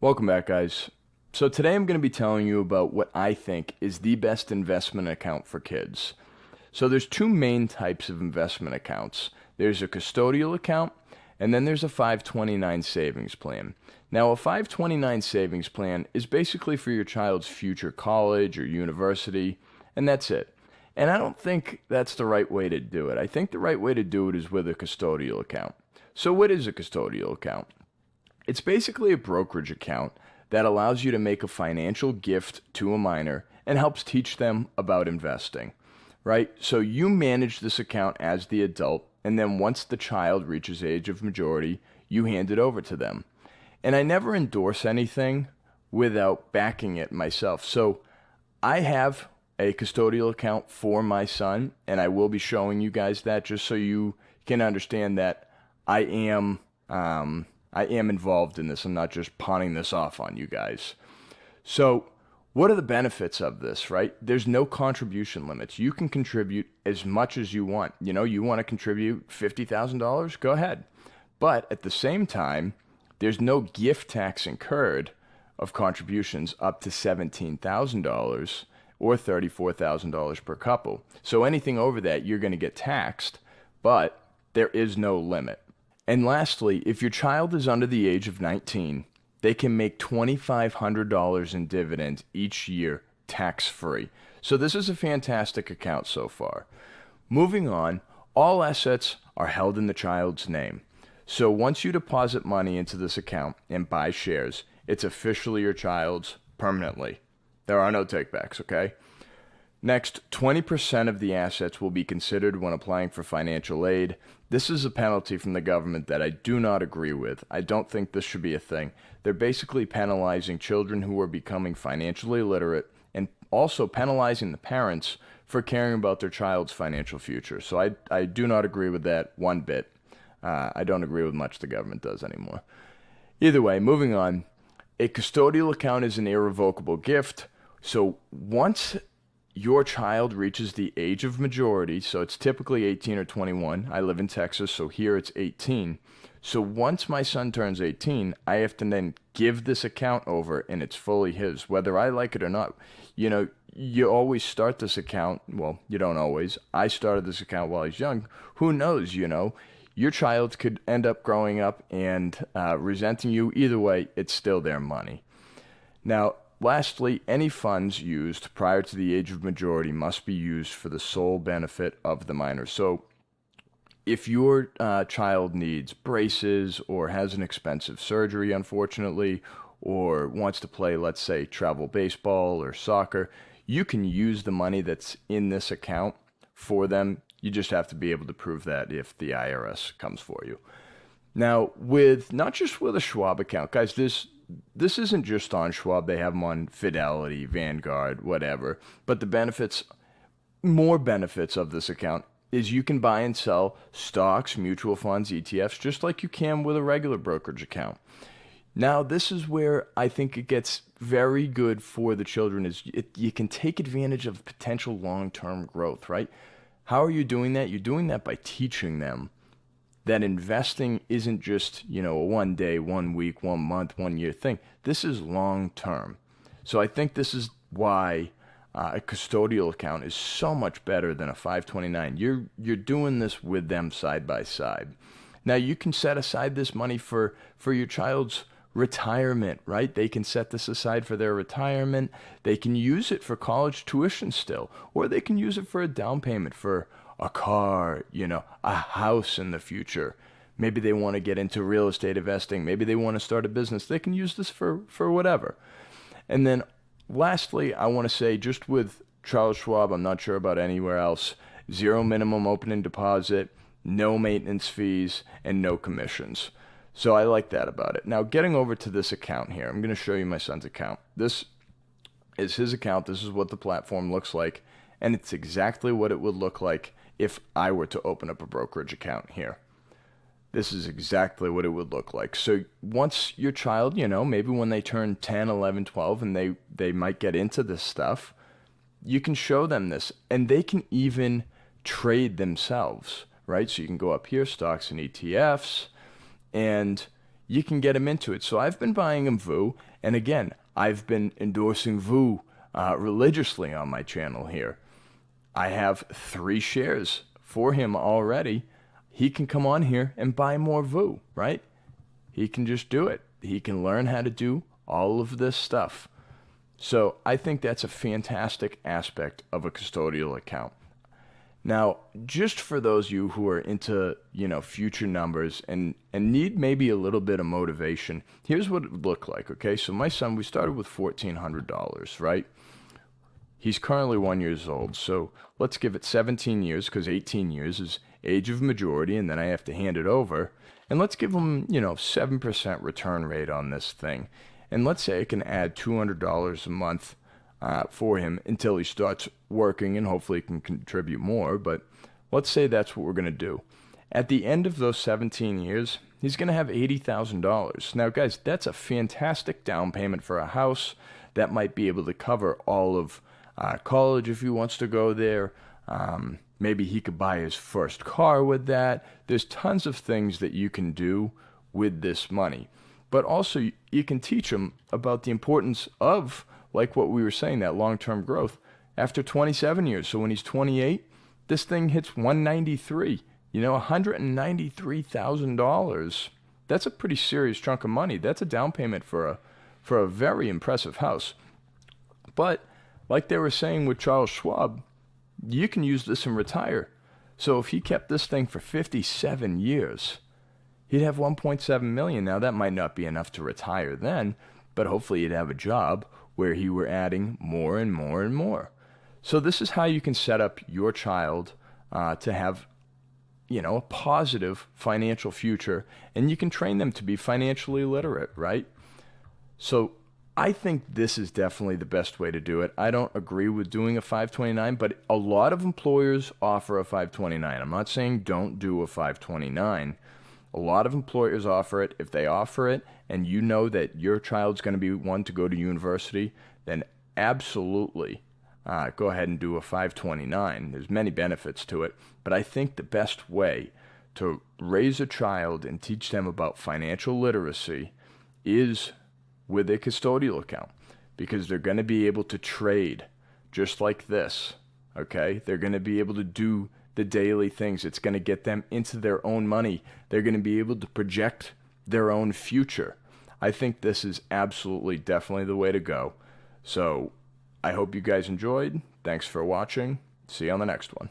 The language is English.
Welcome back, guys. So today I'm going to be telling you about what I think is the best investment account for kids. So there's two main types of investment accounts. There's a custodial account, and then there's a 529 savings plan. Now, a 529 savings plan is basically for your child's future college or university, and that's it. And I don't think that's the right way to do it. I think the right way to do it is with a custodial account. So what is a custodial account? It's basically a brokerage account that allows you to make a financial gift to a minor and helps teach them about investing, right? So you manage this account as the adult, and then once the child reaches age of majority, you hand it over to them. And I never endorse anything without backing it myself. So I have a custodial account for my son, and I will be showing you guys that just so you can understand that I am I am involved in this. I'm not just pawning this off on you guys. So, what are the benefits of this, right? There's no contribution limits. You can contribute as much as you want. You want to contribute $50,000? Go ahead. But at the same time, there's no gift tax incurred of contributions up to $17,000 or $34,000 per couple. So anything over that, you're going to get taxed, but there is no limit. And lastly, if your child is under the age of 19, they can make $2,500 in dividends each year tax-free. So this is a fantastic account so far. Moving on, all assets are held in the child's name. So once you deposit money into this account and buy shares, it's officially your child's permanently. There are no takebacks, okay? Next, 20% of the assets will be considered when applying for financial aid. This is a penalty from the government that I do not agree with. I don't think this should be a thing. They're basically penalizing children who are becoming financially illiterate and also penalizing the parents for caring about their child's financial future. So I do not agree with that one bit. I don't agree with much the government does anymore. Either way, moving on. A custodial account is an irrevocable gift. So once your child reaches the age of majority, so it's typically 18 or 21. I live in Texas, so here it's 18. So once my son turns 18, I have to then give this account over and it's fully his, whether I like it or not. You always start this account. Well, you don't always. I started this account while I was young. Who knows, Your child could end up growing up and resenting you. Either way, it's still their money. Now, lastly, any funds used prior to the age of majority must be used for the sole benefit of the minor. So, if your child needs braces or has an expensive surgery, unfortunately, or wants to play, let's say, travel baseball or soccer, you can use the money that's in this account for them. You just have to be able to prove that if the IRS comes for you. Now, not just with a Schwab account, guys, this isn't just on Schwab. They have them on Fidelity, Vanguard, whatever. But more benefits of this account is you can buy and sell stocks, mutual funds, ETFs, just like you can with a regular brokerage account. Now, this is where I think it gets very good for the children you can take advantage of potential long-term growth, right? How are you doing that? You're doing that by teaching them that investing isn't just, a 1 day, 1 week, 1 month, 1 year thing. This is long term. So I think this is why a custodial account is so much better than a 529. You're doing this with them side by side. Now you can set aside this money for your child's retirement, right? They can set this aside for their retirement. They can use it for college tuition still, or they can use it for a down payment for a car, a house in the future. Maybe they want to get into real estate investing. Maybe they want to start a business. They can use this for whatever. And then lastly, I want to say just with Charles Schwab, I'm not sure about anywhere else, zero minimum opening deposit, no maintenance fees, and no commissions. So I like that about it. Now, getting over to this account here, I'm going to show you my son's account. This is his account. This is what the platform looks like. And it's exactly what it would look like if I were to open up a brokerage account here. This is exactly what it would look like. So once your child, maybe when they turn 10, 11, 12, and they might get into this stuff, you can show them this. And they can even trade themselves, right? So you can go up here, stocks and ETFs, and you can get him into it. So I've been buying him VU, and again, I've been endorsing VU religiously on my channel here. I have 3 shares for him already. He can come on here and buy more VU, right? He can just do it. He can learn how to do all of this stuff. So I think that's a fantastic aspect of a custodial account. Now, just for those of you who are into, future numbers and need maybe a little bit of motivation, here's what it would look like, okay? So my son, we started with $1,400, right? He's currently 1 year old, so let's give it 17 years because 18 years is age of majority, and then I have to hand it over. And let's give him, 7% return rate on this thing. And let's say I can add $200 a month for him until he starts working, and hopefully he can contribute more. But let's say that's what we're going to do. At the end of those 17 years, he's going to have $80,000. Now, guys, that's a fantastic down payment for a house. That might be able to cover all of college if he wants to go there. Maybe he could buy his first car with that. There's tons of things that you can do with this money. But also, you can teach him about the importance of, like what we were saying, that long-term growth after 27 years. So when he's 28, this thing hits 193, $193,000. That's a pretty serious chunk of money. That's a down payment for a very impressive house. But like they were saying with Charles Schwab, you can use this and retire. So if he kept this thing for 57 years, he'd have 1.7 million. Now that might not be enough to retire then, but hopefully he'd have a job where he were adding more and more and more. So this is how you can set up your child to have, a positive financial future, and you can train them to be financially literate, right? So I think this is definitely the best way to do it. I don't agree with doing a 529, but a lot of employers offer a 529. I'm not saying don't do a 529. A lot of employers offer it. If they offer it and you know that your child's going to be one to go to university, then absolutely go ahead and do a 529. There's many benefits to it, but I think the best way to raise a child and teach them about financial literacy is with a custodial account, because they're going to be able to trade just like this, okay? They're going to be able to do the daily things. It's going to get them into their own money. They're going to be able to project their own future. I think this is absolutely, definitely the way to go. So I hope you guys enjoyed. Thanks for watching. See you on the next one.